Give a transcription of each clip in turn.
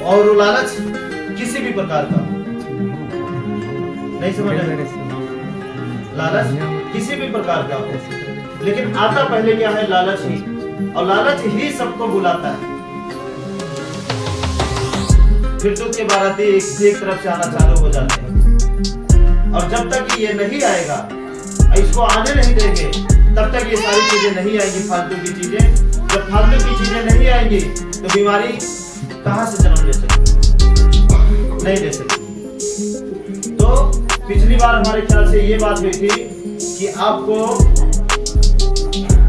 और वो लालच किसी भी प्रकार का, नहीं समझ रहे, लालच किसी भी प्रकार का हो, लेकिन आता पहले क्या है? लालच ही, और लालच ही सबको बुलाता है। फिर दुख के बाराती एक तरफ से आना चालू हो जाते हैं, और जब तक ये नहीं आएगा, इसको आने नहीं देंगे, तब तक ये सारी चीजें नहीं आएंगी, फालतू की चीजें। जब फालतू की चीजें नहीं आएंगी तो बीमारी कहां से जन्म ले सकती? नहीं ले सकती। तो पिछली बार हमारे ख्याल से ये बात हुई थी कि आपको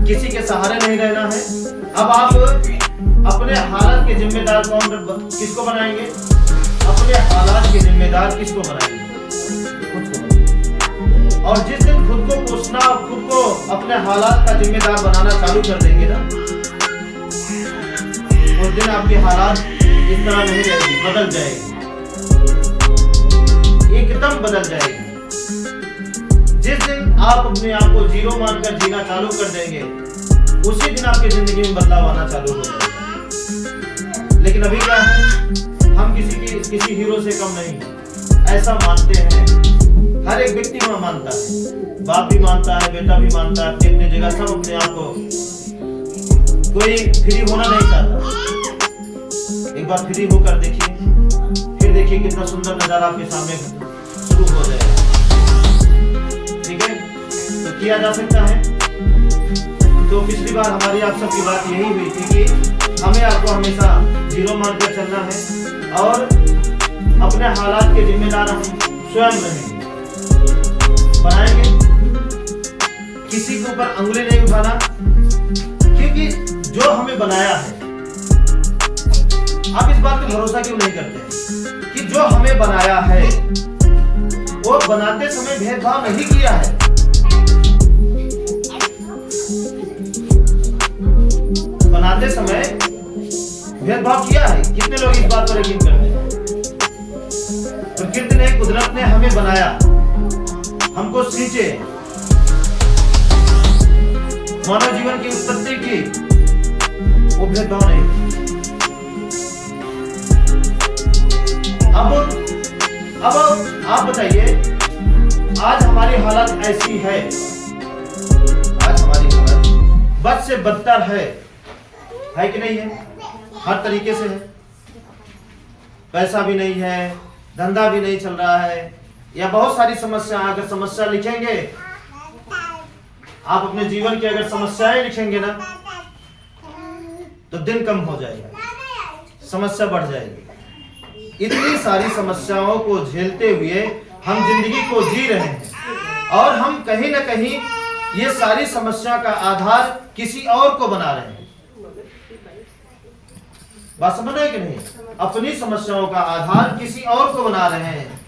किसी के सहारे नहीं रहना है। अब आप अपने हालात के जिम्मेदार किसको बनाएंगे? अपने हालात के जिम्मेदार किसको बनाएंगे? खुद को। और जिस दिन खुद को कोसना और खुद को अपने हालात का जिम्मेदार बनाना चालू कर देंगे ना, उस दिन आपकी हालात इस तरह नहीं रहेगी, बदल जाएगी, एकदम बदल जाएगी। जिस दिन आप अपने आप को जीरो मानकर जीना चालू कर देंगे, उसी दिन आपकी जिंदगी में बदलाव आना चालू हो जाएगा। लेकिन अभी क्या है? हम किसी हीरो से कम नहीं, ऐसा मानते हैं। हर एक व्यक्ति वहां मानता है, बाप भी मानता है, बेटा भी मानता है, अपनी जगह सब अपने आप को, कोई फ्री होना नहीं चाहता। एक बार फ्री होकर देखिए, फिर देखिए कितना सुंदर नजारा आपके सामने शुरू हो जाएगा। ठीक है, तो किया जा सकता है। तो पिछली बार हमारी आप सबकी बात यही हुई थी कि हमें आपको हमेशा जीरो मानकर चलना है और अपने हालात के जिम्मेदार हम स्वयं रहेंगे, बनाएंगे। किसी के ऊपर अंगुली नहीं उठाना, क्योंकि जो हमें बनाया है, आप इस बात पे भरोसा क्यों नहीं करते कि जो हमें बनाया है वो बनाते समय भेदभाव नहीं किया है। बनाते समय भेदभाव किया है। कितने लोग इस बात पर यकीन करते हैं? प्रकृति ने, कुदरत ने हमें बनाया, हमको सींचे, मानव जीवन की उत्पत्ति की, वो भेदभाव नहीं। अब आप बताइए, आज हमारी हालत ऐसी है, आज हमारी हालत बद से बदतर है कि नहीं है? हर तरीके से है। पैसा भी नहीं है, धंधा भी नहीं चल रहा है, या बहुत सारी समस्या। अगर समस्या लिखेंगे, आप अपने जीवन की अगर समस्याएं लिखेंगे ना, तो दिन कम हो जाएगा, समस्या बढ़ जाएगी। इतनी सारी समस्याओं को झेलते हुए हम जिंदगी को जी रहे हैं, और हम कहीं ना कहीं ये सारी समस्या का आधार किसी और को बना रहे हैं। बात समझ रहे हैं कि नहीं? अपनी समस्याओं का आधार किसी और को बना रहे हैं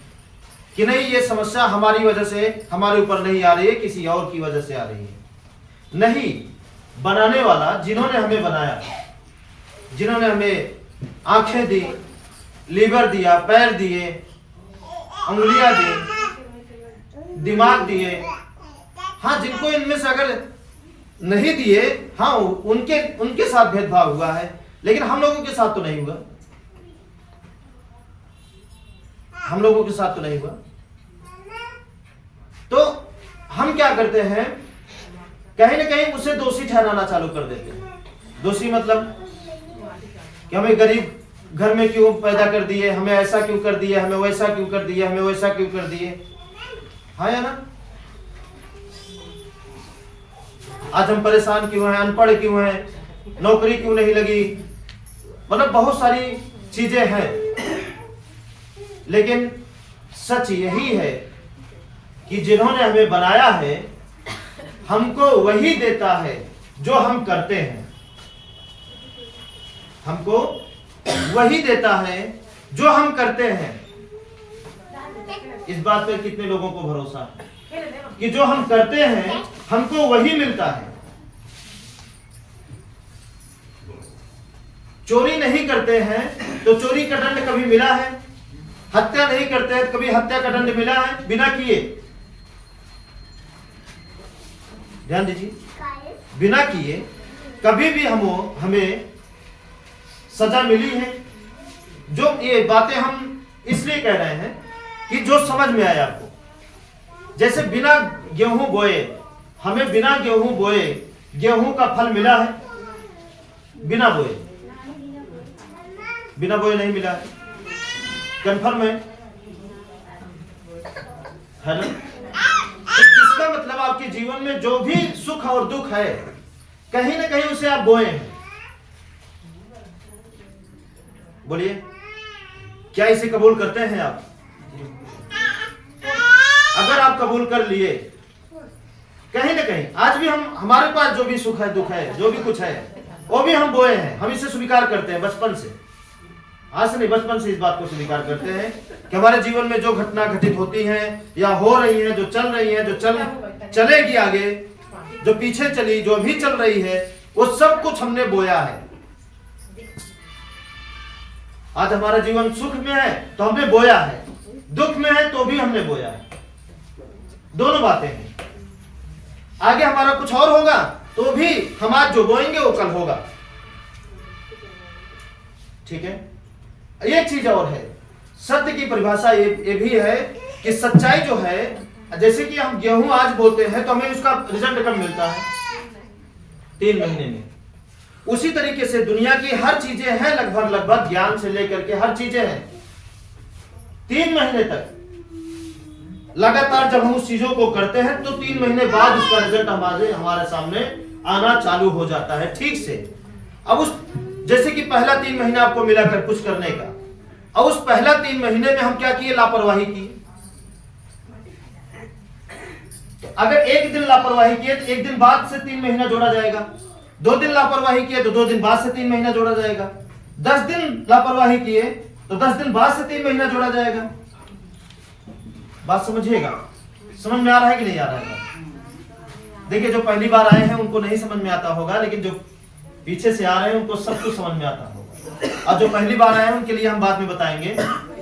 कि नहीं, ये समस्या हमारी वजह से हमारे ऊपर नहीं आ रही है, किसी और की वजह से आ रही है। नहीं, बनाने वाला, जिन्होंने हमें बनाया, जिन्होंने हमें आंखें दी, लीवर दिया, पैर दिए, अंगुलियां दी, दिमाग दिए, हाँ, जिनको इनमें से अगर नहीं दिए, हाँ, उनके साथ भेदभाव हुआ है, लेकिन हम लोगों के साथ तो नहीं हुआ। हम लोगों के साथ तो नहीं हुआ। तो हम क्या करते हैं? कहीं ना कहीं उसे दोषी ठहराना चालू कर देते हैं। दोषी मतलब कि हमें गरीब घर में क्यों पैदा कर दिए, हमें ऐसा क्यों कर दिया, हमें वैसा क्यों कर दिया, हमें वैसा क्यों कर दिए। हाँ या ना? आज हम परेशान क्यों हैं, अनपढ़ क्यों हैं, नौकरी क्यों नहीं लगी, मतलब बहुत सारी चीजें हैं। लेकिन सच यही है कि जिन्होंने हमें बनाया है, हमको वही देता है जो हम करते हैं। हमको वही देता है जो हम करते हैं। इस बात पर कितने लोगों को भरोसा है कि जो हम करते हैं हमको वही मिलता है। चोरी नहीं करते हैं तो चोरी का दंड कभी मिला है? हत्या नहीं करते हैं तो कभी हत्या का दंड मिला है बिना किए? ध्यान दीजिए, बिना किए कभी भी हमें सजा मिली है? जो ये बातें हम इसलिए कह रहे हैं कि जो समझ में आए आपको। जैसे बिना गेहूं बोए, हमें बिना गेहूं बोए गेहूं का फल मिला है? बिना बोए, बिना बोए नहीं मिला है। कन्फर्म है ना? तो इसका मतलब आपके जीवन में जो भी सुख और दुख है, कहीं ना कहीं उसे आप बोए हैं। बोलिए, क्या इसे कबूल करते हैं आप? अगर आप कबूल कर लिए, कहीं ना कहीं आज भी हमारे पास जो भी सुख है, दुख है, जो भी कुछ है, वो भी हम बोए हैं। हम इसे स्वीकार करते हैं बचपन से। आज से नहीं, बचपन से इस बात को स्वीकार करते हैं कि हमारे जीवन में जो घटना घटित होती है या हो रही है, जो चल रही है, जो चलेगी आगे, जो पीछे चली, जो भी चल रही है, वो सब कुछ हमने बोया है। आज हमारा जीवन सुख में है तो हमने बोया है, दुख में है तो भी हमने बोया है। दोनों बातें हैं। आगे हमारा कुछ और होगा तो भी हम आज जो बोएंगे वो कल होगा। ठीक है। एक चीज और है, सत्य की परिभाषा ये भी है कि सच्चाई जो है, जैसे कि हम गेहूं आज बोते हैं तो हमें उसका रिजल्ट कब मिलता है? 3 महीने में। उसी तरीके से दुनिया की हर चीजें हैं, लगभग ज्ञान से लेकर के हर चीजें हैं। 3 महीने तक लगातार जब हम उस चीजों को करते हैं तो 3 महीने बाद उसका रिजल्ट हमारे सामने आना चालू हो जाता है ठीक से। अब उस जैसे कि पहला 3 महीना आपको मिला कर कुछ करने का, अब उस पहला 3 महीने में हम क्या किए? लापरवाही की। तो अगर एक दिन लापरवाही किए तो एक दिन बाद से 3 महीना जोड़ा जाएगा। 2 दिन लापरवाही किए तो 2 दिन बाद से 3 महीना जोड़ा जाएगा। 10 दिन लापरवाही किए तो 10 दिन बाद से 3 महीना जोड़ा जाएगा। बात समझिएगा, समझ में आ रहा है कि नहीं आ रहा है? देखिए, जो पहली बार आए हैं उनको नहीं समझ में आता होगा, लेकिन जो पीछे से आ रहे हैं उनको सब कुछ समझ में आता होगा। और जो पहली बार आए हैं उनके लिए हम बाद में बताएंगे।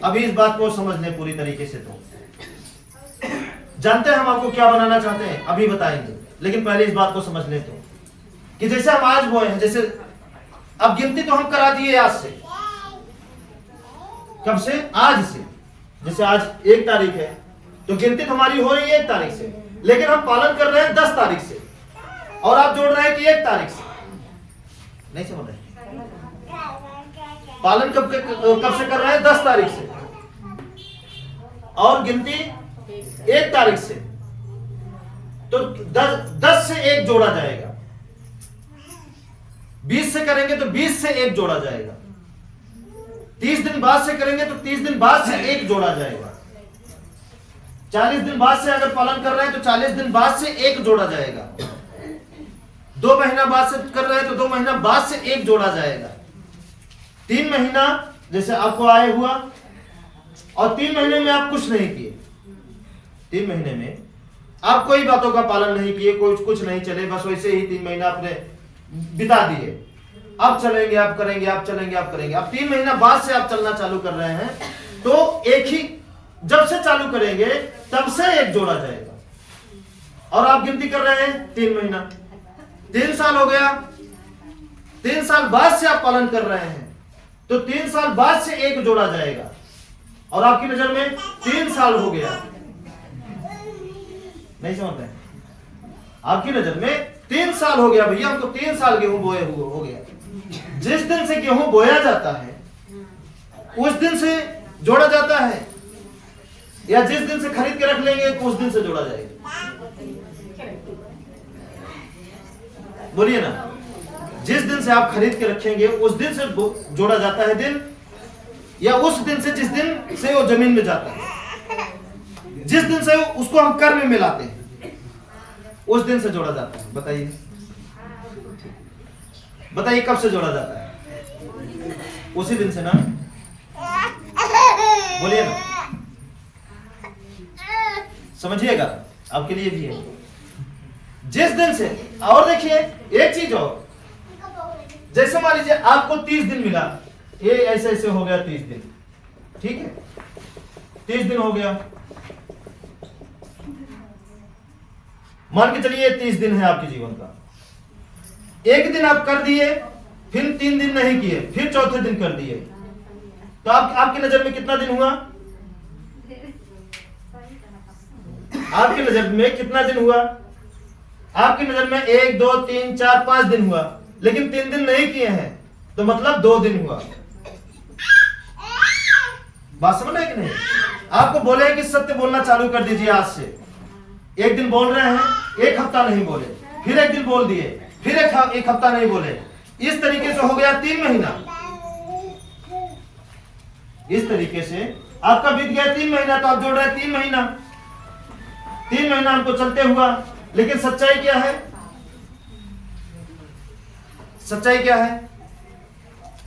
अभी इस बात को समझ लें पूरी तरीके से। तो जानते हैं हम आपको क्या बनाना चाहते हैं, अभी बताएंगे, लेकिन पहले इस बात को समझ लें तो कि जैसे हम आज बोए हैं, जैसे अब गिनती तो हम करा दिए आज से। कब से? आज से। जैसे आज 1 तारीख है तो गिनती तो हमारी हो रही है 1 तारीख से, लेकिन हम पालन कर रहे हैं 10 तारीख से, और आप जोड़ रहे हैं कि 1 तारीख से। नहीं समझ रहे? पालन कब से कर रहे हैं? 10 तारीख से, और गिनती 1 तारीख से। तो 10 से 1 जोड़ा जाएगा। 20 से करेंगे तो 20 से 1 जोड़ा जाएगा। 30 दिन बाद से करेंगे तो 30 दिन बाद से 1 जोड़ा जाएगा। 40 दिन बाद से अगर पालन कर रहे हैं तो 40 दिन बाद से 1 जोड़ा जाएगा। 2 महीना बाद से कर रहे हैं तो 2 महीना बाद से 1 जोड़ा जाएगा। 3 महीना जैसे आपको आए हुआ, और 3 महीने में आप कुछ नहीं किए। 3 महीने में आप कोई बातों का पालन नहीं किए, कुछ नहीं चले, बस वैसे ही 3 महीना अपने बिता दिए। अब चलेंगे, आप करेंगे, आप चलेंगे, आप करेंगे। अब 3 महीना बाद से आप चलना चालू कर रहे हैं तो एक ही, जब से चालू करेंगे तब से 1 जोड़ा जाएगा। और आप गिनती कर रहे हैं 3 महीना, 3 साल हो गया। 3 साल बाद से आप पालन कर रहे हैं तो 3 साल बाद से 1 जोड़ा जाएगा, और आपकी नजर में 3 साल हो गया। नहीं समझ रहे? आपकी नजर में 3 साल हो गया भैया, हमको 3 साल गेहूं बोए हुए हो गया। जिस दिन से गेहूं बोया जाता है उस दिन से जोड़ा जाता है, या जिस दिन से खरीद के रख लेंगे तो उस दिन से जोड़ा जाएगा। बोलिए ना, जिस दिन से आप खरीद के रखेंगे उस दिन से जोड़ा जाता है दिन, या उस दिन से जिस दिन से वो जमीन में जाता है, जिस दिन से उसको हम कर में मिलाते हैं उस दिन से जोड़ा जाता है। बताइए, बताइए कब से जोड़ा जाता है? उसी दिन से ना? बोलिए ना, समझिएगा, आपके लिए भी है। जिस दिन से, और देखिए एक चीज और, जैसे मान लीजिए आपको 30 दिन मिला, ये ऐसे ऐसे हो गया 30 दिन, ठीक है? 30 दिन हो गया, मान के चलिए 30 दिन है आपके जीवन का। एक दिन आप कर दिए, फिर 3 दिन नहीं किए, फिर चौथे दिन कर दिए, तो आपकी नजर में कितना दिन हुआ? आपकी नजर में कितना दिन हुआ? आपकी नजर में 1 2 3 4 5 दिन हुआ, लेकिन 3 दिन नहीं किए हैं, तो मतलब 2 दिन हुआ। बात समझ रहे हैं कि नहीं? आपको बोले कि सत्य बोलना चालू कर दीजिए आज से। 1 दिन बोल रहे हैं, 1 हफ्ता नहीं बोले, फिर 1 दिन बोल दिए, फिर एक हफ्ता नहीं बोले, इस तरीके से हो गया 3 महीना। इस तरीके से आपका बीत गया 3 महीना, तो आप जोड़ रहे हैं 3 महीना। 3 महीना हमको चलते हुआ, लेकिन सच्चाई क्या है? सच्चाई क्या है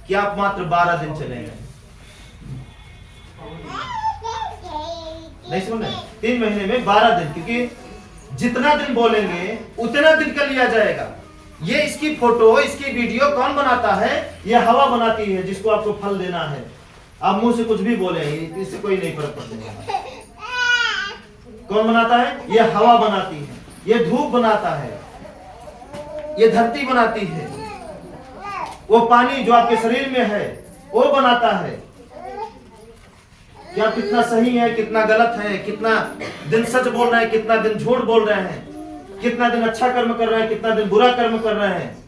कि आप मात्र 12 दिन चले हैं। नहीं समझ रहे? 3 महीने में 12 दिन, क्योंकि जितना दिन बोलेंगे उतना दिन का लिया जाएगा। ये इसकी फोटो, इसकी वीडियो कौन बनाता है? ये हवा बनाती है, जिसको आपको फल देना है। आप मुंह से कुछ भी बोले, इससे कोई नहीं फर्क पड़ता। कौन बनाता है? ये हवा बनाती है, ये धूप बनाता है, ये धरती बनाती है, वो पानी जो आपके शरीर में है वो बनाता है। क्या कितना सही है, कितना गलत है, कितना दिन सच बोल रहे हैं, कितना दिन झूठ बोल रहे हैं, कितना दिन अच्छा कर्म कर रहे हैं, कितना दिन बुरा कर्म कर रहे हैं,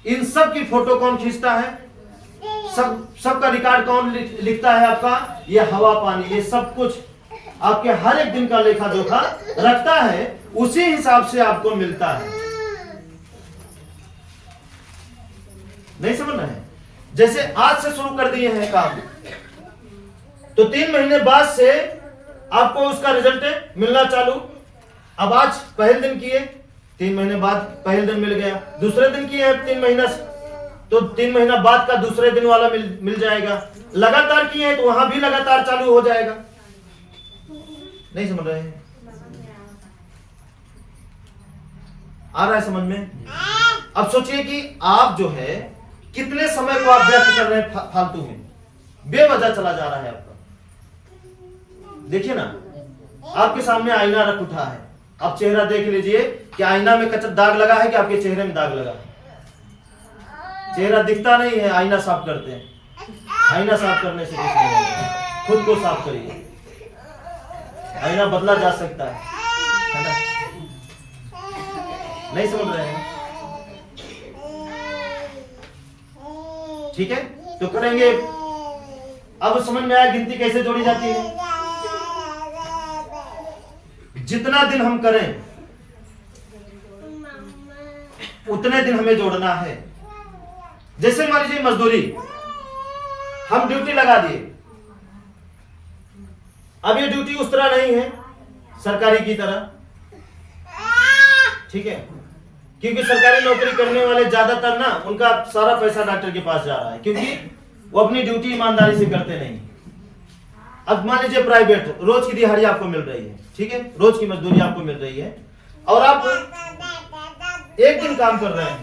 इन सब की फोटो कौन खींचता है? सबका रिकॉर्ड कौन लिखता है आपका? ये हवा पानी, ये सब कुछ आपके हर एक दिन का लेखा जोखा रखता है, उसी हिसाब से आपको मिलता है। नहीं समझ रहे हैं? जैसे आज से शुरू कर दिए हैं काम, तो 3 महीने बाद से आपको उसका रिजल्ट मिलना चालू। अब आज पहले दिन किए, 3 महीने बाद पहले दिन मिल गया, दूसरे दिन किए 3 महीना, तो 3 महीना बाद का दूसरे दिन वाला मिल जाएगा। लगातार किए हैं तो वहां भी लगातार चालू हो जाएगा। नहीं समझ रहे हैं? आ रहा है समझ में? अब सोचिए कि आप जो है कितने समय को आप व्यर्थ कर रहे हैं फालतू में, बेवजह चला जा रहा है आपका। देखिए ना, आपके सामने आईना रख उठा है, आप चेहरा देख लीजिए कि आईना में कच्चा दाग लगा है कि आपके चेहरे में दाग लगा है। चेहरा दिखता नहीं है, आईना साफ करते हैं। आईना साफ करने से कुछ नहीं होगा, खुद को साफ करिए। आईना बदला जा सकता है ना? नहीं समझ रहे हैं? ठीक है, तो करेंगे। अब समझ में आया गिनती कैसे जोड़ी जाती है? जितना दिन हम करें उतने दिन हमें जोड़ना है। जैसे मान लीजिए मजदूरी, हम ड्यूटी लगा दिए। अब ये ड्यूटी उस तरह नहीं है सरकारी की तरह, ठीक है, क्योंकि सरकारी नौकरी करने वाले ज्यादातर ना, उनका सारा पैसा डॉक्टर के पास जा रहा है, क्योंकि वो अपनी ड्यूटी ईमानदारी से करते नहीं। अब मान लीजिए प्राइवेट, रोज की दिहाड़ी आपको मिल रही है, ठीक है, रोज की मजदूरी आपको मिल रही है, और आप 1 दिन काम कर रहे हैं,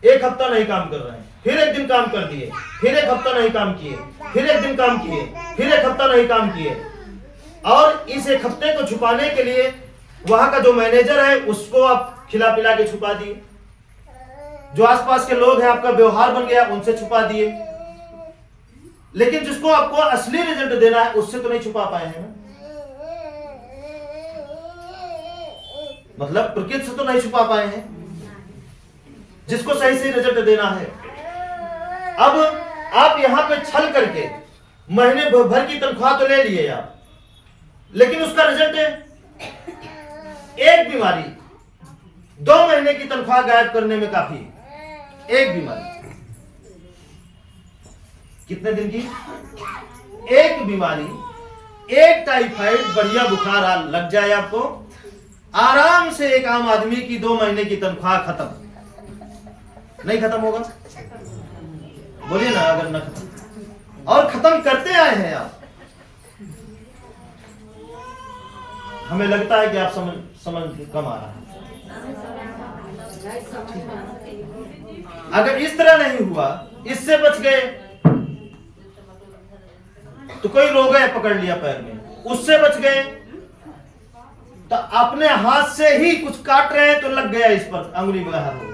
1 हफ्ता नहीं काम कर रहे हैं, फिर 1 दिन काम कर दिए, फिर 1 हफ्ता नहीं काम किए, फिर 1 दिन काम किए, फिर 1 हफ्ता नहीं काम किए, और इस 1 हफ्ते को छुपाने के लिए वहां का जो मैनेजर है उसको आप खिला पिला के छुपा दिए, जो आसपास के लोग हैं आपका व्यवहार बन गया उनसे छुपा दिए, लेकिन जिसको आपको असली रिजल्ट देना है उससे तो नहीं छुपा पाए हैं। मतलब प्रकृति से तो नहीं छुपा पाए हैं, जिसको सही से रिजल्ट देना है। अब आप यहां पे छल करके महीने भर की तनख्वाह तो ले लिए आप, लेकिन उसका रिजल्ट है एक बीमारी। 2 महीने की तनख्वाह गायब करने में काफी, एक बीमारी। कितने दिन की? एक बीमारी, एक टाइफाइड बढ़िया बुखार लग जाए आपको, आराम से एक आम आदमी की 2 महीने की तनख्वाह खत्म। नहीं खत्म होगा? बोलिए ना, अगर न खत्म, और खत्म करते आए हैं आप। हमें लगता है कि आप समझ कम आ रहा है। अगर इस तरह नहीं हुआ, इससे बच गए, तो कोई रोग है पकड़ लिया पैर में, उससे बच गए, तो अपने हाथ से ही कुछ काट रहे हैं तो लग गया इस पर, अंगुली बाहर हो गई,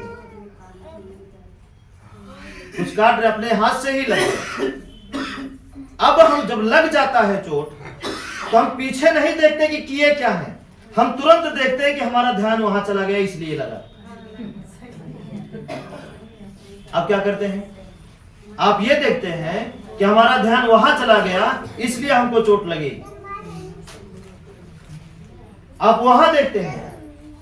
कुछ काट रहे अपने हाथ से ही लग गया। अब हम जब लग जाता है चोट तो हम पीछे नहीं देखते कि किए क्या है, हम तुरंत देखते हैं कि हमारा ध्यान वहां चला गया इसलिए लगा। अब क्या करते हैं, आप ये देखते हैं कि हमारा ध्यान वहां चला गया इसलिए हमको चोट लगी। आप वहां देखते हैं,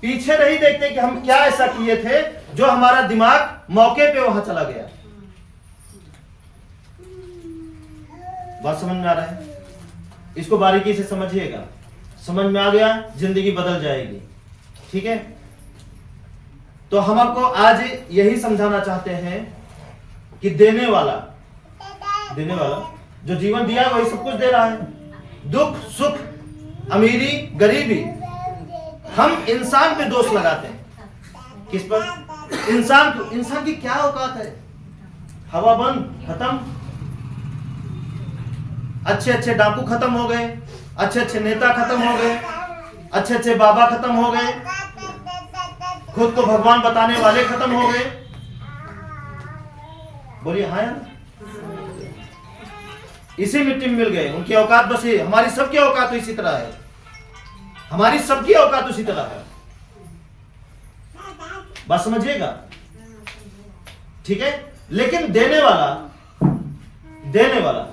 पीछे नहीं देखते कि हम क्या ऐसा किए थे जो हमारा दिमाग मौके पे वहां चला गया। बात समझ में आ रहा है? इसको बारीकी से समझिएगा, समझ में आ गया जिंदगी बदल जाएगी। ठीक है, तो हम आपको आज यही समझाना चाहते हैं कि देने वाला जो जीवन दिया वही सब कुछ दे रहा है। दुख सुख अमीरी गरीबी, हम इंसान पे दोष लगाते हैं। किस पर? इंसान की क्या औकात है? हवा बंद, खत्म। अच्छे अच्छे डाकू खत्म हो गए, अच्छे अच्छे नेता खत्म हो गए, अच्छे अच्छे बाबा खत्म हो गए, खुद को भगवान बताने वाले खत्म हो गए। बोलिए हाँ यार, इसी मिट्टी में मिल गए। उनकी औकात बस ये, हमारी सबकी औकात तो इसी तरह है, हमारी सबकी औकात उसी तरह है। बात समझिएगा, ठीक है? लेकिन देने वाला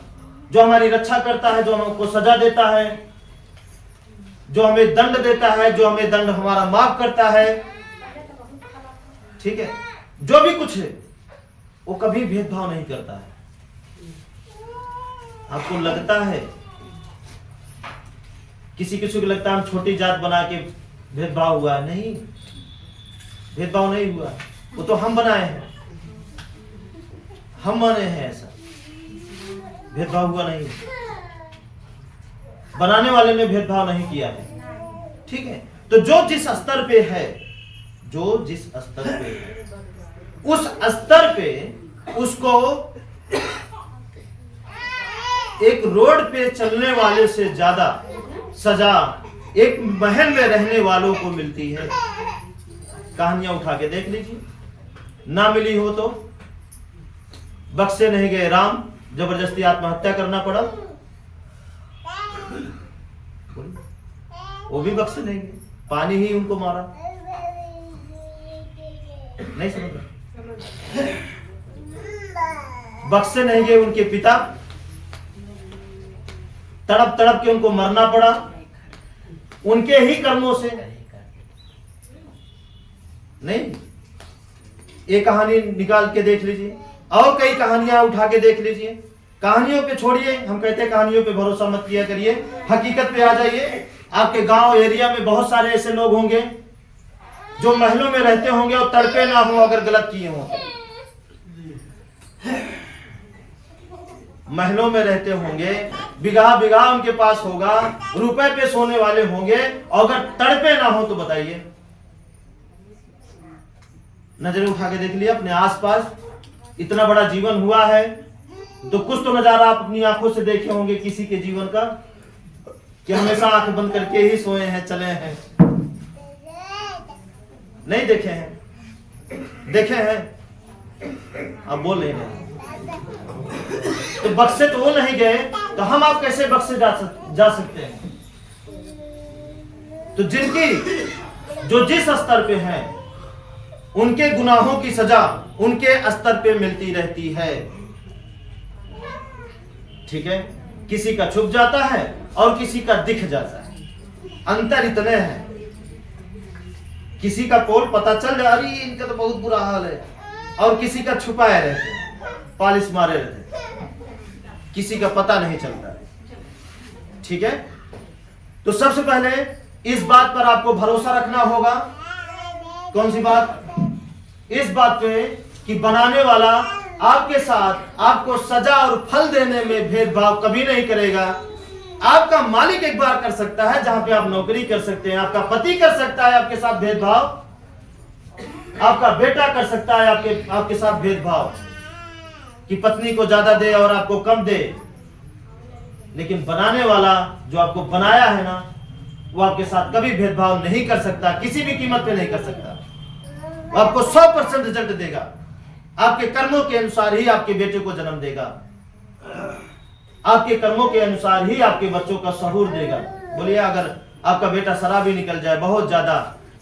जो हमारी रक्षा करता है, जो हमको सजा देता है, जो हमें दंड देता है, जो हमें दंड हमारा माफ करता है, ठीक है, जो भी कुछ है वो कभी भेदभाव नहीं करता है। आपको लगता है किसी को लगता है हम छोटी जात बना के भेदभाव हुआ, नहीं, भेदभाव नहीं हुआ, वो तो हम बनाए हैं, हम माने हैं, ऐसा भेदभाव हुआ नहीं, बनाने वाले ने भेदभाव नहीं किया है। ठीक है, तो जो जिस स्तर पे है, उस स्तर पे उसको एक रोड पे चलने वाले से ज्यादा सजा एक महल में रहने वालों को मिलती है। कहानियां उठा के देख लीजिए, ना मिली हो तो बख्शे नहीं गए राम, जबरदस्ती आत्महत्या करना पड़ा, वो भी बख्शे नहीं गए, पानी ही उनको मारा। नहीं समझ रहे? बख्शे नहीं गए उनके पिता, तड़प तड़प के उनको मरना पड़ा उनके ही कर्मों से। नहीं, ये कहानी निकाल के देख लीजिए, और कई कहानियां उठा के देख लीजिए। कहानियों पे छोड़िए, हम कहते हैं कहानियों पे भरोसा मत किया करिए, हकीकत पे आ जाइए। आपके गांव एरिया में बहुत सारे ऐसे लोग होंगे जो महलों में रहते होंगे और तड़पे ना हो अगर गलत किए हो, महलों में रहते होंगे, बिगहा बिगहा उनके पास होगा, रुपए पे सोने वाले होंगे, और अगर तड़पे ना हो तो बताइए। नजरें उठा के देख लिया अपने आसपास, इतना बड़ा जीवन हुआ है तो कुछ तो नजारा आप अपनी आंखों से देखे होंगे किसी के जीवन का, कि हमेशा आंख बंद करके ही सोए हैं, चले हैं। नहीं देखे हैं? देखे हैं? अब बोल रहे हैं तो बख्शे तो वो नहीं गए, तो हम आप कैसे बख्शे जा सकते हैं? तो जो जिस स्तर पे हैं उनके गुनाहों की सजा उनके स्तर पे मिलती रहती है। ठीक है, किसी का छुप जाता है और किसी का दिख जाता है, अंतर इतने हैं। किसी का पोल पता चल जाए, अरे इनका तो बहुत बुरा हाल है, और किसी का छुपाए रहते, पालिश मारे रहते, किसी का पता नहीं चलता है। ठीक है, तो सबसे पहले इस बात पर आपको भरोसा रखना होगा। कौन सी बात? इस बात पे कि बनाने वाला आपके साथ आपको सजा और फल देने में भेदभाव कभी नहीं करेगा। आपका मालिक एक बार कर सकता है, जहां पे आप नौकरी कर सकते हैं, आपका पति कर सकता है आपके साथ भेदभाव, आपका बेटा कर सकता है आपके साथ भेदभाव, कि पत्नी को ज्यादा दे और आपको कम दे। लेकिन बनाने वाला जो आपको बनाया है ना, वो आपके साथ कभी भेदभाव नहीं कर सकता, किसी भी कीमत पे नहीं कर सकता। वो आपको 100% रिजल्ट देगा, आपके कर्मों के अनुसार ही आपके बेटे को जन्म देगा। आपके कर्मों के अनुसार ही आपके बच्चों का सहूर देगा। बोलिए, अगर आपका बेटा शराबी निकल जाए बहुत ज्यादा,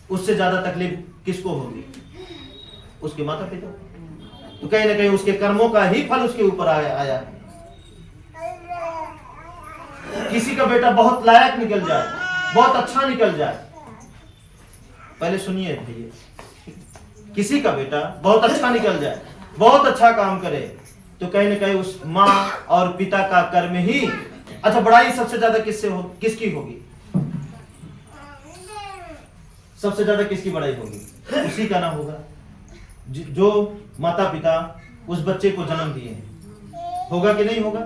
उससे ज्यादा तकलीफ किसको होगी? उसके माता पिता। तो कहीं ना कहीं उसके कर्मों का ही फल उसके ऊपर आया। किसी का बेटा बहुत लायक निकल जाए, बहुत अच्छा निकल जाए, पहले सुनिए भैया, किसी का बेटा बहुत अच्छा निकल जाए, बहुत अच्छा काम करे, तो कहीं ना कहीं उस माँ और पिता का कर्म ही। अच्छा, बड़ाई सबसे ज्यादा किसकी होगी? सबसे ज्यादा किसकी बड़ाई होगी? उसी का ना होगा जो माता पिता उस बच्चे को जन्म दिए हैं। होगा कि नहीं होगा?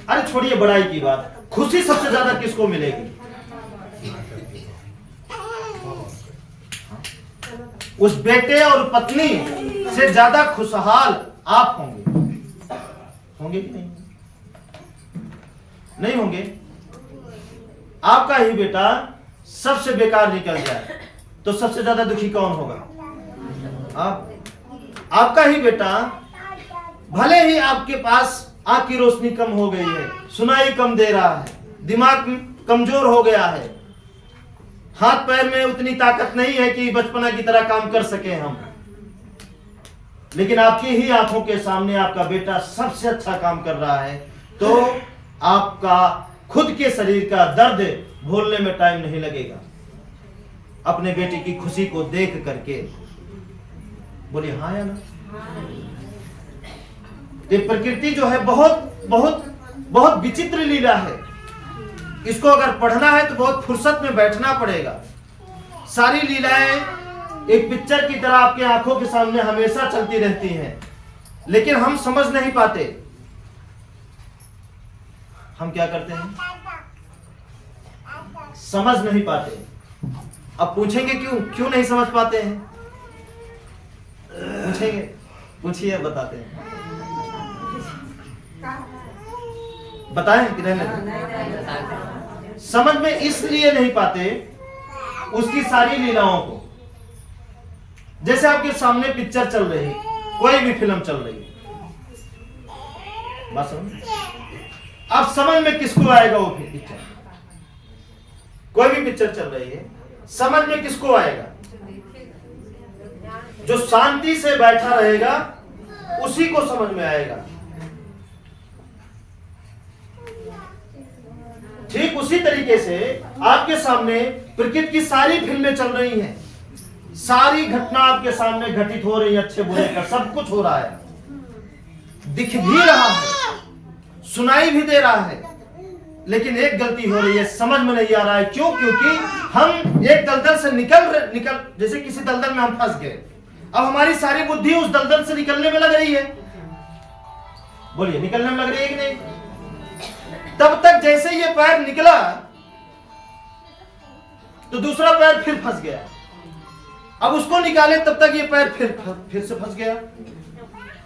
अरे छोड़िए बड़ाई की बात, खुशी सबसे ज्यादा किसको मिलेगी? उस बेटे और पत्नी से ज्यादा खुशहाल आप होंगे कि नहीं? नहीं होंगे। आपका ही बेटा सबसे बेकार निकल जाए तो सबसे ज्यादा दुखी कौन होगा? आपका ही बेटा, भले ही आपके पास आंख की रोशनी कम हो गई है, सुनाई कम दे रहा है, दिमाग कमजोर हो गया है, हाथ पैर में उतनी ताकत नहीं है कि बचपना की तरह काम कर सके हम, लेकिन आपकी ही आंखों के सामने आपका बेटा सबसे अच्छा काम कर रहा है, तो आपका खुद के शरीर का दर्द भूलने में टाइम नहीं लगेगा अपने बेटे की खुशी को देख करके। बोलिए हाँ या ना? ये प्रकृति जो है बहुत बहुत बहुत विचित्र लीला है। इसको अगर पढ़ना है तो बहुत फुर्सत में बैठना पड़ेगा। सारी लीलाएं एक पिक्चर की तरह आपके आंखों के सामने हमेशा चलती रहती हैं, लेकिन हम समझ नहीं पाते। हम क्या करते हैं? समझ नहीं पाते। अब पूछेंगे क्यों नहीं समझ पाते हैं? पूछेंगे, पूछिए, बताते हैं। बताएं कि रहने? समझ में इसलिए नहीं पाते उसकी सारी लीलाओं को। जैसे आपके सामने पिक्चर चल रही, कोई भी फिल्म चल रही, बात समझ? अब समझ में किसको आएगा वो पिक्चर? कोई भी पिक्चर चल रही है, समझ में किसको आएगा? जो शांति से बैठा रहेगा उसी को समझ में आएगा। ठीक उसी तरीके से आपके सामने प्रकृति की सारी फिल्में चल रही हैं, सारी घटना आपके सामने घटित हो रही है, अच्छे बुरे का सब कुछ हो रहा है, दिख भी रहा है, सुनाई भी दे रहा है, लेकिन एक गलती हो रही है, समझ में नहीं आ रहा है। क्यों? क्योंकि हम एक दलदल से निकल जैसे किसी दलदल में हम फंस गए, अब हमारी सारी बुद्धि उस दलदल से निकलने में लग रही है। बोलिए, निकलने में लग रही है कि नहीं? तब तक जैसे ये पैर निकला तो दूसरा पैर फिर फंस गया, अब उसको निकाले तब तक ये पैर फिर से फंस गया।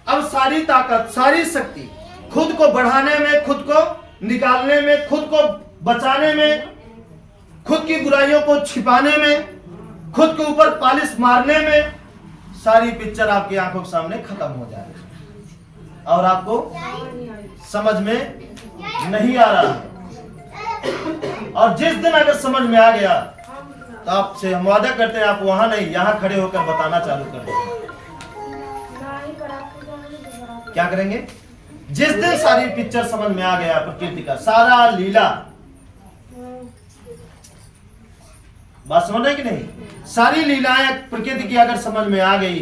अब सारी ताकत, सारी शक्ति खुद को बढ़ाने में, खुद को निकालने में, खुद को बचाने में, खुद की बुराइयों को छिपाने में, खुद के ऊपर पालिश मारने में, सारी पिक्चर आपकी आंखों के सामने खत्म हो जाए और आपको समझ में नहीं आ रहा है। और जिस दिन अगर समझ में आ गया तो आपसे हम वादा करते हैं, आप वहां नहीं, यहां खड़े होकर बताना चालू कर देंगे। क्या करेंगे? जिस दिन सारी पिक्चर समझ में आ गया, प्रकृति का सारा लीला, बात समझ रहे कि नहीं? सारी लीलाएं प्रकृति की अगर समझ में आ गई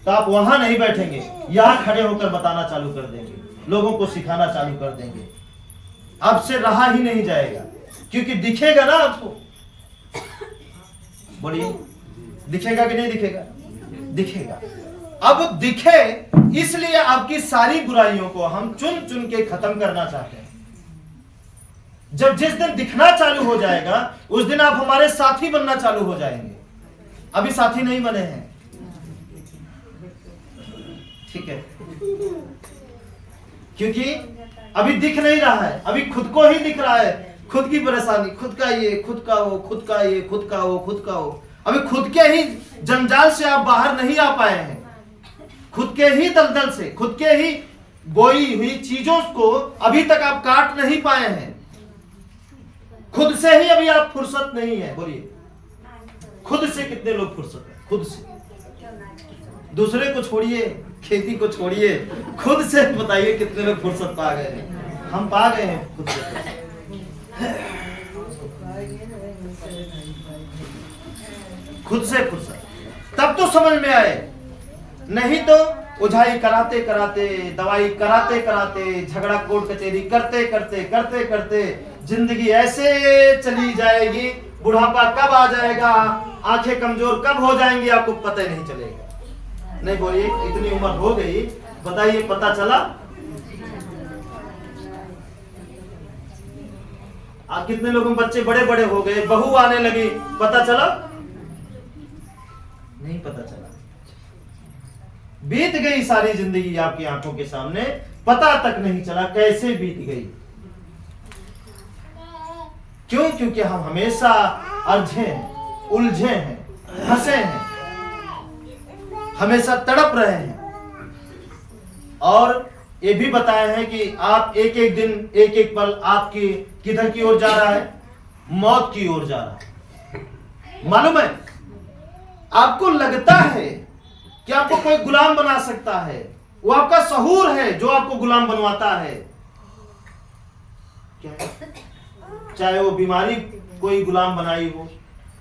तो आप वहां नहीं बैठेंगे, यहां खड़े होकर बताना चालू कर देंगे, लोगों को सिखाना चालू कर देंगे। आपसे रहा ही नहीं जाएगा, क्योंकि दिखेगा ना आपको। बोलिए, दिखेगा कि नहीं दिखेगा? दिखेगा। अब दिखे इसलिए आपकी सारी बुराइयों को हम चुन चुन के खत्म करना चाहते हैं। जब जिस दिन दिखना चालू हो जाएगा उस दिन आप हमारे साथी बनना चालू हो जाएंगे। अभी साथी नहीं बने हैं, ठीक है? क्योंकि अभी दिख नहीं रहा है, अभी खुद को ही दिख रहा है, खुद की परेशानी, खुद का ये, खुद का वो, खुद का ये, खुद का वो, खुद का वो। अभी खुद के ही जंजाल से आप बाहर नहीं आ पाए हैं, खुद के ही दलदल से, खुद के ही बोई हुई चीजों को अभी तक आप काट नहीं पाए हैं। खुद से ही अभी आप फुर्सत नहीं है। बोलिए, खुद से कितने लोग फुर्सत है? खुद से, दूसरे को छोड़िए, खेती को छोड़िए, खुद से बताइए कितने लोग फुर्सत पा गए हैं? हम पा गए हैं खुद से। खुद से फुर्सत, तब तो समझ में आए, नहीं तो उझाई कराते कराते, दवाई कराते कराते, झगड़ा कोर्ट कचहरी करते करते करते करते जिंदगी ऐसे चली जाएगी। बुढ़ापा कब आ जाएगा, आंखें कमजोर कब हो जाएंगी, आपको पता ही नहीं चलेगा। नहीं बोलिए, इतनी उम्र हो गई, बताइए पता चला? कितने लोगों के बच्चे बड़े बड़े हो गए, बहू आने लगी, पता चला? नहीं पता चला। बीत गई सारी जिंदगी आपकी आंखों के सामने, पता तक नहीं चला कैसे बीत गई। क्यों? क्योंकि हम हमेशा अरझे हैं, उलझे हैं, फंसे हैं, हमेशा तड़प रहे हैं। और ये भी बताया है कि आप एक एक दिन, एक एक पल आपकी किधर की ओर जा रहा है? मौत की ओर जा रहा है। मालूम है, आपको लगता है कि आपको कोई गुलाम बना सकता है, वो आपका सहूर है जो आपको गुलाम बनवाता है। क्या? चाहे वो बीमारी कोई गुलाम बनाई हो।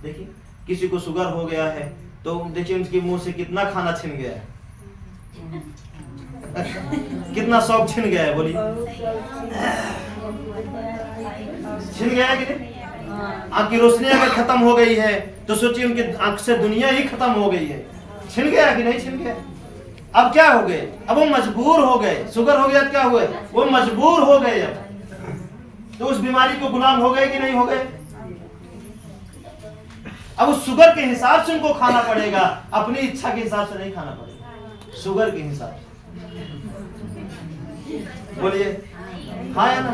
देखिए, किसी को शुगर हो गया है तो देखिए उनके मुंह से कितना खाना छिन गया है, कितना शौक छिन गया है। बोलिए, छिन गया है कि नहीं? आंख की रोशनी अगर खत्म हो गई है तो सोचिए उनकी आंख से दुनिया ही खत्म हो गई है। छिन गया कि नहीं छिन गया? अब क्या हो गए? अब वो मजबूर हो गए। शुगर हो गया तो क्या हुए? वो मजबूर हो गए। अब तो उस बीमारी को गुलाम हो गए कि नहीं हो गए? अब उस शुगर के हिसाब से उनको खाना पड़ेगा, अपनी इच्छा के हिसाब से नहीं खाना पड़ेगा, शुगर के हिसाब से। बोलिए, हाँ या ना?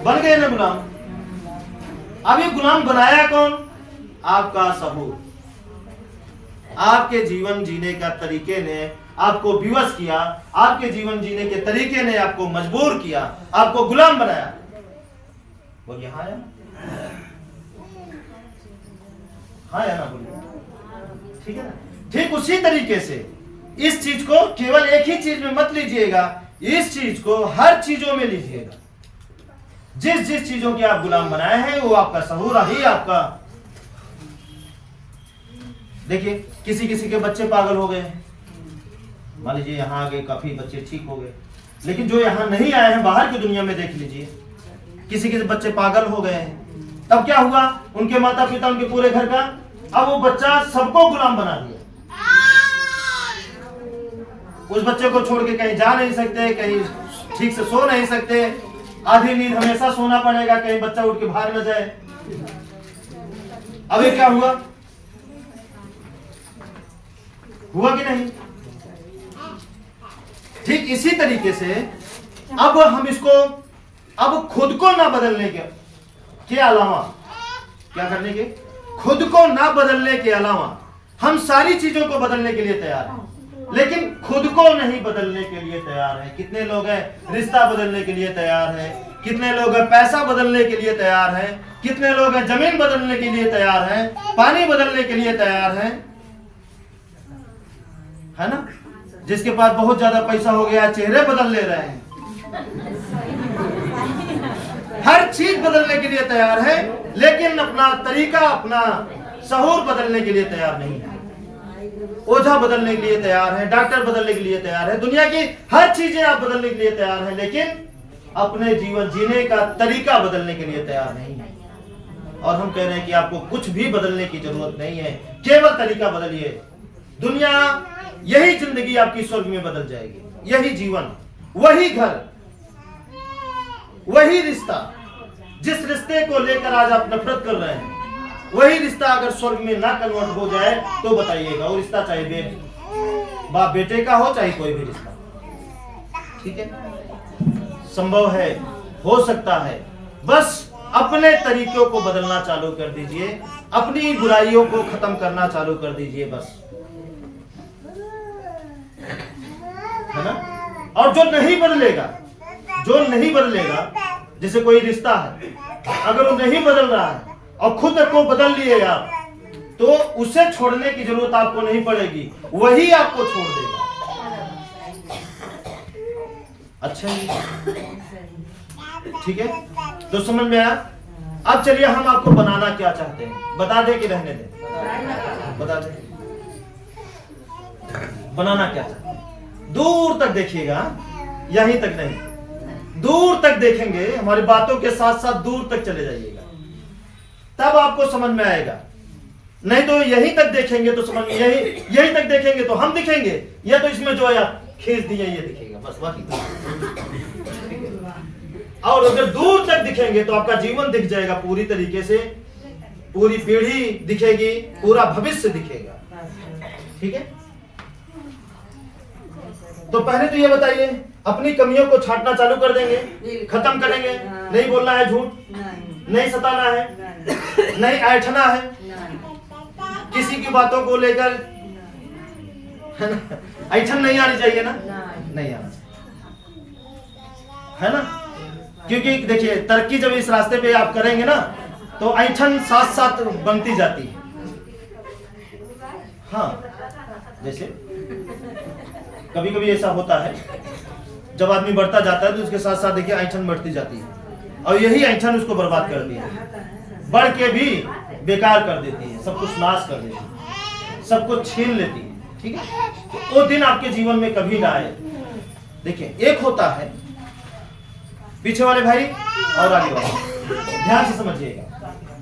बन गए ना गुलाम। अब ये गुलाम बनाया कौन? आपका सहूर। आपके जीवन जीने का तरीके ने आपको विवश किया, आपके जीवन जीने के तरीके ने आपको मजबूर किया, आपको गुलाम बनाया। बोलिए, हाँ या ना? हाँ या ना? बोलिए, ठीक है ना? ठीक उसी तरीके से इस चीज को केवल एक ही चीज में मत लीजिएगा, इस चीज को हर चीजों में लीजिएगा। जिस जिस चीजों के आप गुलाम बनाए हैं वो आपका सहूर ही आपका। देखिए, किसी किसी के बच्चे पागल हो गए हैं, मान लीजिए यहाँ आ गए, काफी बच्चे ठीक हो गए, लेकिन जो यहाँ नहीं आए हैं, बाहर की दुनिया में देख लीजिए, किसी के बच्चे पागल हो गए हैं। तब क्या हुआ? उनके माता पिता, उनके पूरे घर का, अब वो बच्चा सबको गुलाम बना दिया। उस बच्चे को छोड़ के कहीं जा नहीं सकते, कहीं ठीक से सो नहीं सकते, आधी नींद हमेशा सोना पड़ेगा, कहीं बच्चा उठ के भाग न जाए। अब ये क्या हुआ? हुआ कि नहीं? ठीक इसी तरीके से अब हम इसको, अब खुद को ना बदलने के अलावा, क्या करने के? खुद को ना बदलने के अलावा हम सारी चीजों को बदलने के लिए तैयार हैं, लेकिन खुद को नहीं बदलने के लिए तैयार है। कितने लोग हैं रिश्ता बदलने के लिए तैयार है, कितने लोग हैं पैसा बदलने के लिए तैयार है, कितने लोग हैं जमीन बदलने के लिए तैयार है, पानी बदलने के लिए तैयार है ना? जिसके पास बहुत ज्यादा पैसा हो गया, चेहरे बदल ले रहे हैं, हर चीज बदलने के लिए तैयार है, लेकिन अपना तरीका, अपना सहूर बदलने के लिए तैयार नहीं है। ओझा बदलने के लिए तैयार है, डॉक्टर बदलने के लिए तैयार है, दुनिया की हर चीजें आप बदलने के लिए तैयार हैं, लेकिन अपने जीवन जीने का तरीका बदलने के लिए तैयार नहीं है। और हम कह रहे हैं कि आपको कुछ भी बदलने की जरूरत नहीं है, केवल तरीका बदलिए। दुनिया, यही जिंदगी आपकी स्वर्ग में बदल जाएगी। यही जीवन, वही घर, वही रिश्ता, जिस रिश्ते को लेकर आज आप नफरत कर रहे हैं, वही रिश्ता अगर स्वर्ग में ना कन्वर्ट हो जाए तो बताइएगा। वो रिश्ता चाहे बाप बेटे का हो, चाहे कोई भी रिश्ता, ठीक है? संभव है, हो सकता है। बस अपने तरीकों को बदलना चालू कर दीजिए, अपनी बुराइयों को खत्म करना चालू कर दीजिए, बस, है ना? और जो नहीं बदलेगा, जैसे कोई रिश्ता है, अगर वो नहीं बदल रहा है और खुद को बदल लिए आप, तो उसे छोड़ने की जरूरत आपको नहीं पड़ेगी, वही आपको छोड़ देगा। अच्छा जी, ठीक है, तो समझ में आया। अब चलिए हम आपको बनाना क्या चाहते हैं, बता दे कि रहने दे? बता दे बनाना क्या चाहते हैं। दूर तक देखिएगा, यहीं तक नहीं, दूर तक देखेंगे, हमारी बातों के साथ साथ दूर तक चले जाइएगा, तब आपको समझ में आएगा। नहीं तो यहीं तक देखेंगे तो समझ, यहीं तक देखेंगे तो हम दिखेंगे, या तो इसमें जो है खींच दिए ये दिखेगा बस, बाकी और अगर दूर तक दिखेंगे तो आपका जीवन दिख जाएगा पूरी तरीके से, पूरी पीढ़ी दिखेगी, पूरा भविष्य दिखेगा। ठीक है, तो पहले तो ये बताइए, अपनी कमियों को छांटना चालू कर देंगे, खत्म करेंगे, नहीं बोलना है झूठ, नहीं सताना है, नहीं ऐठना है, किसी की बातों को लेकर, है ना, ऐठन नहीं आनी चाहिए ना, नहीं आना है ना, क्योंकि देखिए तरक्की जब इस रास्ते पे आप करेंगे ना, तो ऐठन साथ साथ बनती जाती है। हाँ, जैसे कभी कभी ऐसा होता है, जब आदमी बढ़ता जाता है तो उसके साथ साथ देखिए ऐठन बढ़ती जाती है, और यही ऐठन उसको बर्बाद कर देती है, बढ़ के भी बेकार कर देती है, सब कुछ नाश कर देती है, सब कुछ छीन लेती है। ठीक है, तो वो दिन आपके जीवन में कभी ना आए। देखिए, एक होता है पीछे वाले भाई और आगे वाले, ध्यान से समझिएगा,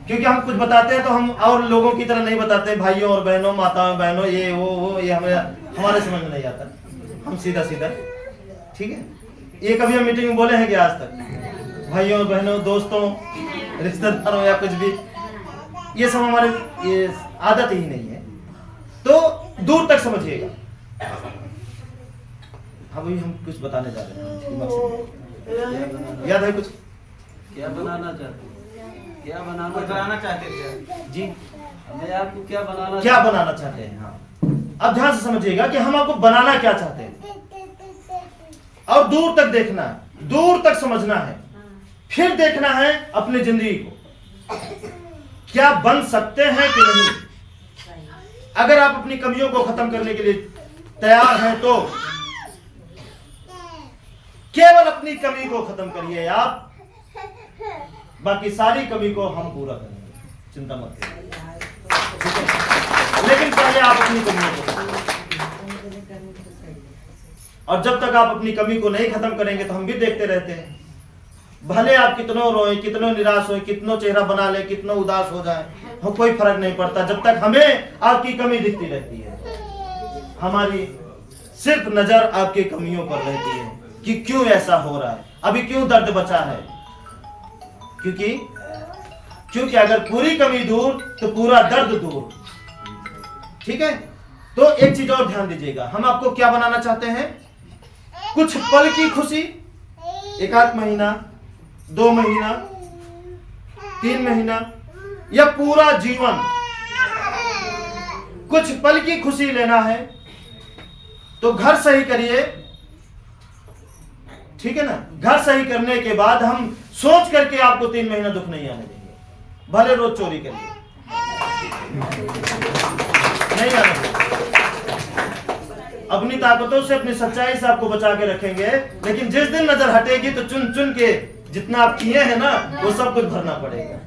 क्योंकि हम कुछ बताते हैं तो हम और लोगों की तरह नहीं बताते, भाइयों और बहनों, माताओं बहनों, ये वो ये हमारे समझ में नहीं आता, हम सीधा सीधा। ठीक है, ये कभी हम मीटिंग में बोले हैं कि आज तक भाइयों बहनों, दोस्तों, रिश्तेदारों या कुछ भी, ये सब हमारे ये आदत ही नहीं है। तो दूर तक समझिएगा। हाँ भाई, हम कुछ बताने जा रहे हैं, याद है कुछ? क्या बनाना चाहते जी, मैं आपको क्या बनाना चाहते हैं? हाँ, अब ध्यान से समझिएगा कि हम आपको बनाना क्या चाहते हैं, और दूर तक देखना है, दूर तक समझना है, फिर देखना है अपनी जिंदगी को क्या बन सकते हैं कि नहीं। अगर आप अपनी कमियों को खत्म करने के लिए तैयार हैं तो केवल अपनी कमी को खत्म करिए आप, बाकी सारी कमी को हम पूरा करेंगे, चिंता मत करिए। लेकिन पहले आप अपनी कमियों को, और जब तक आप अपनी कमी को नहीं खत्म करेंगे तो हम भी देखते रहते हैं, भले आप कितनों रोए, कितनों निराश हो, कितनों चेहरा बना ले, कितनों उदास हो जाए, हो कोई फर्क नहीं पड़ता, जब तक हमें आपकी कमी दिखती रहती है। हमारी सिर्फ नजर आपकी कमियों पर रहती है कि क्यों ऐसा हो रहा है, अभी क्यों दर्द बचा है, क्योंकि अगर पूरी कमी दूर तो पूरा दर्द दूर। ठीक है, तो एक चीज और ध्यान दीजिएगा, हम आपको क्या बनाना चाहते हैं? कुछ पल की खुशी, 1 महीना, 2 महीना, 3 महीना या पूरा जीवन, कुछ पल की खुशी लेना है तो घर सही करिए। ठीक है ना, घर सही करने के बाद हम सोच करके आपको 3 महीना दुख नहीं आने देंगे, भले रोज चोरी करिए, नहीं आने देंगे। अपनी ताकतों से, अपनी सच्चाई से आपको बचा के रखेंगे, लेकिन जिस दिन नजर हटेगी तो चुन चुन के जितना आप किए हैं ना, वो सब कुछ भरना पड़ेगा,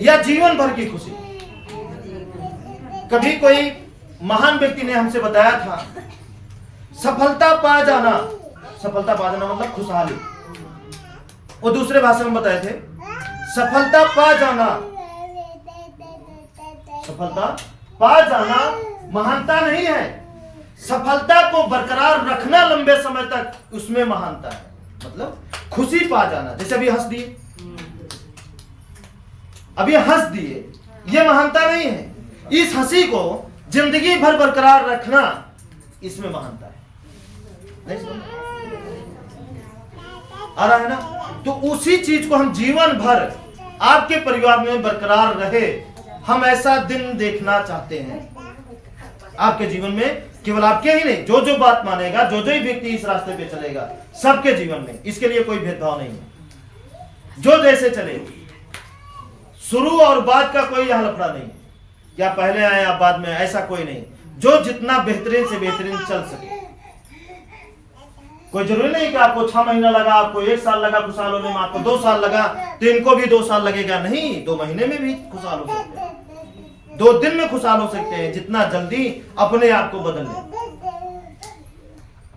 या जीवन भर की खुशी। कभी कोई महान व्यक्ति ने हमसे बताया था, सफलता पा जाना मतलब खुशहाली, वो दूसरे भाषा में बताए थे, सफलता पा जाना महानता नहीं है, सफलता को बरकरार रखना लंबे समय तक, उसमें महानता है। मतलब खुशी पा जाना, जैसे अभी हंस दिए, ये महानता नहीं है, इस हंसी को जिंदगी भर बरकरार रखना, इसमें महानता है। नहीं समझ आ रहा है ना? तो उसी चीज को हम जीवन भर आपके परिवार में बरकरार रहे, हम ऐसा दिन देखना चाहते हैं आपके जीवन में केवल आपके ही नहीं, जो जो बात मानेगा, जो जो व्यक्ति इस रास्ते पे चलेगा, सबके जीवन में इसके लिए कोई भेदभाव नहीं है। जो जैसे चले, शुरू और बाद का कोई यहाँ लफड़ा नहीं, क्या पहले आए या बाद में, ऐसा कोई नहीं। जो जितना बेहतरीन से बेहतरीन चल सके। कोई जरूरी नहीं कि आपको 6 महीना लगा, आपको 1 साल लगा खुशहाल होने में, आपको 2 साल लगा तो इनको भी 2 साल लगेगा। नहीं, 2 महीने में भी खुशहाल हो सकते हैं, 2 दिन में खुशहाल हो सकते हैं। जितना जल्दी अपने आप को बदल लें,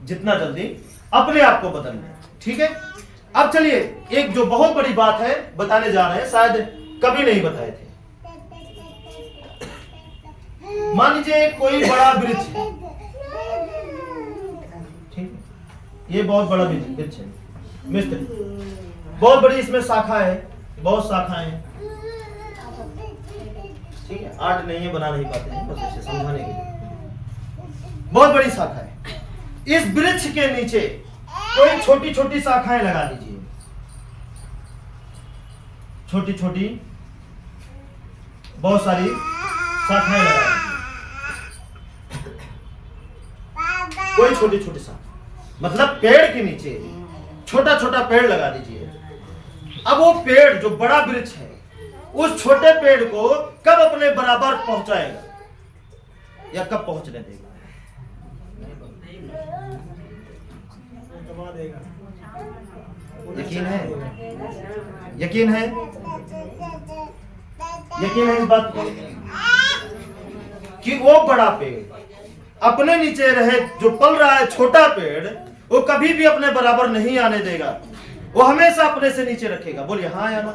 जितना जल्दी अपने आप को बदल लें। ठीक है, अब चलिए एक जो बहुत बड़ी बात है बताने जा रहे हैं, शायद कभी नहीं बताए थे। मान लीजिए कोई बड़ा वृक्ष है, ठीक है, ये बहुत बड़ा वृक्ष है, मिस्त्री, बहुत बड़ी इसमें शाखा है, बहुत शाखाएं हैं, ठीक है, आर्ट नहीं है, बना नहीं पाते हैं, बस इसे समझाने के लिए। बहुत बड़ी शाखा है, इस वृक्ष के नीचे कोई छोटी छोटी शाखाएं लगा दीजिए, छोटी छोटी बहुत सारी शाखाएं लगा दीजिए, कोई छोटी छोटी शाखा, मतलब पेड़ के नीचे छोटा छोटा पेड़ लगा दीजिए। अब वो पेड़ जो बड़ा वृक्ष है, उस छोटे पेड़ को कब अपने बराबर पहुंचाएगा या कब पहुंचने देगा? यकीन है? यकीन है? यकीन है इस बात को कि वो बड़ा पेड़ अपने नीचे रहे, जो पल रहा है छोटा पेड़, वो कभी भी अपने बराबर नहीं आने देगा, वो हमेशा अपने से नीचे रखेगा। बोलिए हाँ या ना?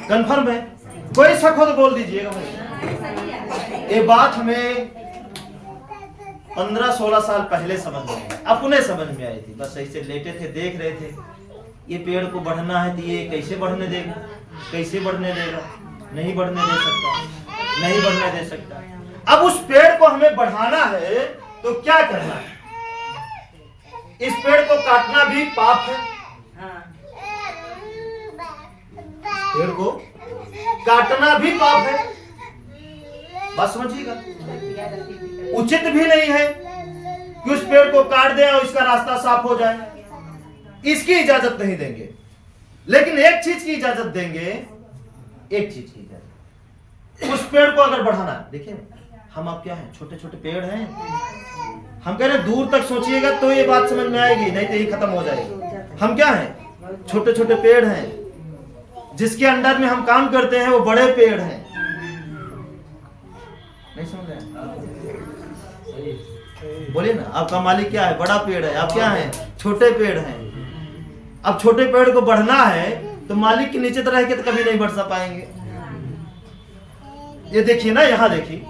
कंफर्म है? कोई शक हो तो बोल दीजिएगा भाई। ये बात हमें 15-16 साल पहले समझ में आई, अपने समझ में आई थी। बस ऐसे लेटे थे, देख रहे थे ये पेड़ को बढ़ना है तो ये कैसे बढ़ने देगा, कैसे बढ़ने देगा, नहीं बढ़ने दे सकता, नहीं बढ़ने दे सकता। अब उस पेड़ को हमें बढ़ाना है तो क्या करना है? इस पेड़ को काटना भी पाप है, पेड़ को काटना भी पाप है, बात समझिएगा। उचित भी नहीं है कि उस पेड़ को काट दें और इसका रास्ता साफ हो जाए, इसकी इजाजत नहीं देंगे। लेकिन एक चीज की इजाजत देंगे, एक चीज की इजाजत, उस पेड़ को अगर बढ़ाना, देखिए हम आप क्या हैं, छोटे छोटे पेड़ हैं, हम कह रहे हैं दूर तक सोचिएगा तो ये बात समझ में आएगी, नहीं तो ये खत्म हो जाएगी। हम क्या हैं, छोटे छोटे पेड़ हैं, जिसके अंडर में हम काम करते हैं वो बड़े पेड़ हैं। नहीं समझ रहे? बोलिए ना, आपका मालिक क्या है, बड़ा पेड़ है, आप क्या हैं, छोटे पेड़ हैं। अब छोटे पेड़ को बढ़ना है तो मालिक के नीचे तो रह के तो कभी नहीं बढ़ पाएंगे। ये देखिए ना, यहाँ देखिए,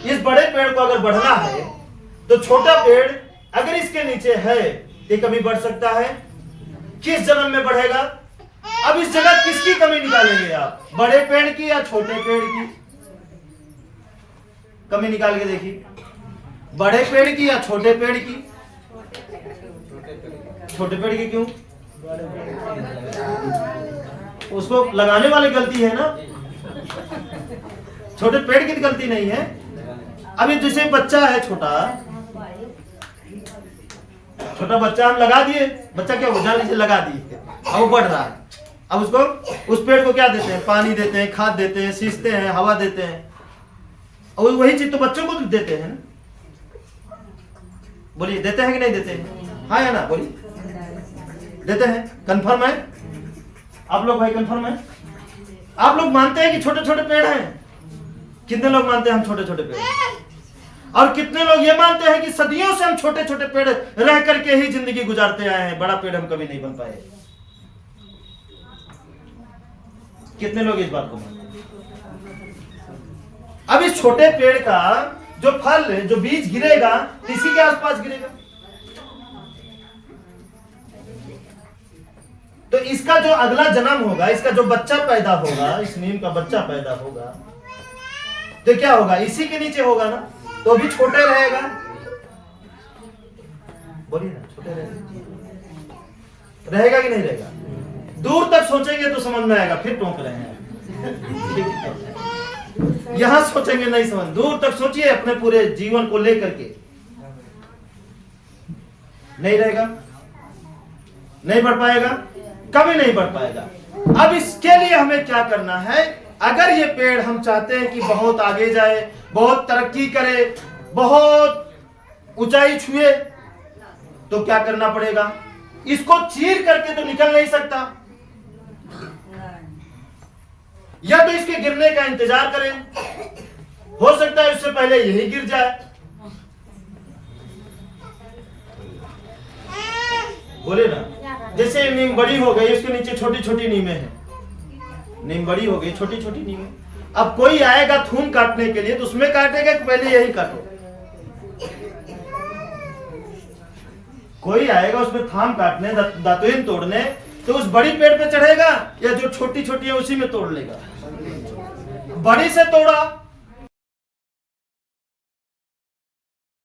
इस बड़े पेड़ को अगर बढ़ना है तो छोटा पेड़ अगर इसके नीचे है ये कभी बढ़ सकता है? किस जन्म में बढ़ेगा? अब इस जगह किसकी कमी निकालेंगे आप, बड़े पेड़ की या छोटे पेड़ की? कमी निकाल के देखिए, बड़े पेड़ की या छोटे पेड़ की? छोटे पेड़ की। क्यों? उसको लगाने वाली गलती है ना, छोटे पेड़ की गलती नहीं है। अभी जैसे बच्चा है, छोटा बच्चा हम लगा दिए, बच्चा क्या हो, जान लीजिए लगा दिए, अब वो बढ़ रहा है। अब उसको, उस पेड़ को क्या देते हैं, पानी देते हैं, खाद देते हैं, सींचते हैं, हवा देते हैं, और वही चीज तो बच्चों को देते हैं ना। बोलिए देते हैं कि नहीं देते हैं? हाँ या ना? बोलिए देते हैं। कंफर्म है आप लोग भाई? कंफर्म है? आप लोग मानते हैं कि छोटे छोटे पेड़ हैं? कितने लोग मानते हैं हम छोटे छोटे पेड़? और कितने लोग ये मानते हैं कि सदियों से हम छोटे छोटे पेड़ रह करके ही जिंदगी गुजारते आए हैं, बड़ा पेड़ हम कभी नहीं बन पाए? कितने लोग इस बात को मानते हैं? अब इस छोटे पेड़ का जो फल, जो बीज गिरेगा इसी के आसपास गिरेगा, तो इसका जो अगला जन्म होगा, इसका जो बच्चा पैदा होगा, इस नीम का बच्चा पैदा होगा, तो क्या होगा, इसी के नीचे होगा ना, तो भी छोटे रहेगा। बोलिए ना, छोटे रहेगा कि नहीं रहेगा? दूर तक सोचेंगे तो समझ में आएगा, फिर टोक रहे हैं। यहां सोचेंगे नहीं समझ, दूर तक सोचिए अपने पूरे जीवन को लेकर के, नहीं रहेगा, नहीं बढ़ पाएगा, कभी नहीं बढ़ पाएगा। अब इसके लिए हमें क्या करना है? अगर ये पेड़ हम चाहते हैं कि बहुत आगे जाए, बहुत तरक्की करे, बहुत ऊंचाई छुए, तो क्या करना पड़ेगा? इसको चीर करके तो निकल नहीं सकता, या तो इसके गिरने का इंतजार करें, हो सकता है उससे पहले यही गिर जाए। बोले ना, जैसे नीम बड़ी हो गई, उसके नीचे छोटी छोटी नीमें हैं, नीम बड़ी हो गई, छोटी छोटी नीमें, अब कोई आएगा थूम काटने के लिए तो उसमें काटेगा कि पहले यही काटो? कोई आएगा उसमें थाम काटने, दातुन तोड़ने, तो उस बड़ी पेड़ पे चढ़ेगा या जो छोटी छोटी है उसी में तोड़ लेगा? बड़ी से तोड़ा